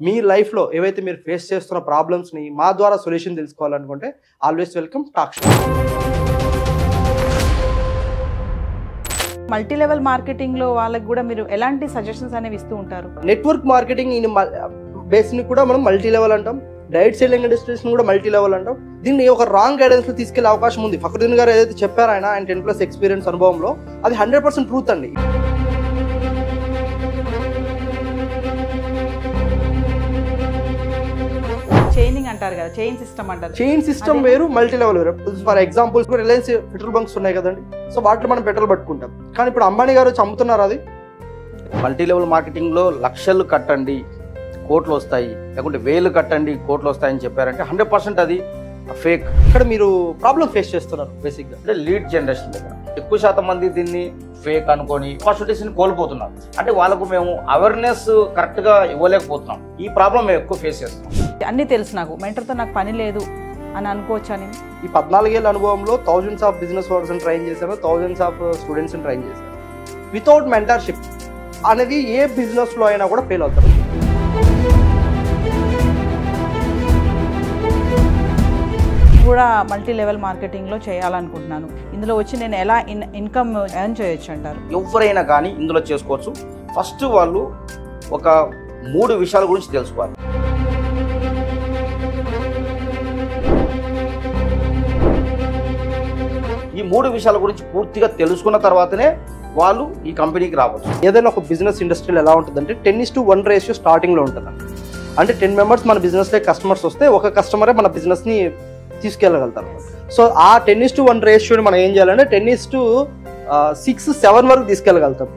మీ లైఫ్లో ఏవైతే మీరు ఫేస్ చేస్తున్న ప్రాబ్లమ్స్ని మా ద్వారా సొల్యూషన్ తెలుసుకోవాలనుకుంటే always welcome talk show. Multi level మార్కెటింగ్లో వాళ్ళకి కూడా మీరు ఎలాంటి సజెషన్స్ అనేవి ఇస్తూ ఉంటారు? నెట్వర్క్ మార్కెటింగ్ బేస్ని కూడా మనం మల్టీ లెవెల్ అంటాం, డైరెక్ట్ సెల్లింగ్ డిస్ట్రిబ్యూషన్ కూడా మల్టీ లెవెల్ అంటాం. దీన్ని ఒక రాంగ్ గైడెన్స్లో తీసుకెళ్లే అవకాశం ఉంది. ఫక్రుద్దీన్ గారు ఏదైతే చెప్పారో ఆయన 10+ ఎక్స్పీరియన్స్ అనుభవంలో అది 100% ట్రూత్ అండి. చైనింగ్ అంటారు కదా, చైన్ సిస్టమ్ అంటారు. చైన్ సిస్టమ్ వేరు, మల్టీ లెవెల్ వేరు. For example Reliance petrol bunks ఉన్నాయి కదండి, సో వాటిలో మనం పెట్రోల్ పట్టుకుంటాం. కానీ ఇప్పుడు అంబానీ గారు వచ్చి అమ్ముతున్నారు. అది మల్టీ లెవెల్ మార్కెటింగ్లో లక్షలు కట్టండి కోట్లు వస్తాయి, లేకుంటే వేలు కట్టండి కోట్లు వస్తాయని చెప్పారంటే 100% అది ఫేక్. ఇక్కడ మీరు ప్రాబ్లం ఫేస్ చేస్తున్నారు. బేసిక్గా అంటే లీడ్ జనరేషన్ దగ్గర ఎక్కువ శాతం మంది దీన్ని ఫేక్ అనుకొని ఆపర్చునిటీస్ని కోల్పోతున్నారు. అంటే వాళ్ళకు మేము అవేర్నెస్ కరెక్ట్గా ఇవ్వలేకపోతున్నాం. ఈ ప్రాబ్లం మేము ఎక్కువ ఫేస్ చేస్తున్నాం. అన్నీ తెలుసు, నాకు మెంటర్తో నాకు పని లేదు అని అనుకోవచ్చా? నేను ఈ 14 ఏళ్ళ అనుభవంలో థౌజండ్స్ ఆఫ్ బిజినెస్ ఓనర్స్ని ట్రైన్ చేశాను, థౌజండ్స్ ఆఫ్ స్టూడెంట్స్ని ట్రైన్ చేశాను. వితౌట్ మెంటర్షిప్ అనేది ఏ బిజినెస్లో అయినా కూడా ఫెయిల్ అవుతారు. కూడా మల్టీ లెవెల్ మార్కెటింగ్లో చేయాలనుకుంటున్నాను. ఇందులో వచ్చి నేను ఎలా ఇన్కమ్ ఎర్న్ చేయొచ్చు అంటారు? ఎవరైనా కానీ ఇందులో చేసుకోవచ్చు. ఫస్ట్ వాళ్ళు ఒక 3 విషయాల గురించి తెలుసుకోవాలి. ఈ 3 విషయాల గురించి పూర్తిగా తెలుసుకున్న తర్వాతనే వాళ్ళు ఈ కంపెనీకి రావచ్చు. ఏదైనా ఒక బిజినెస్ ఇండస్ట్రీలో ఎలా ఉంటుందంటే 10:1 రేషియో స్టార్టింగ్లో ఉంటుంది. అంటే 10 మెంబర్స్ మన బిజినెస్లో కస్టమర్స్ వస్తే ఒక కస్టమరే మన బిజినెస్ని తీసుకెళ్ళగలుగుతారు. సో ఆ 10:1 రేషియోని మనం ఏం చేయాలంటే 10:6, 7 వరకు తీసుకెళ్ళగలుగుతాం.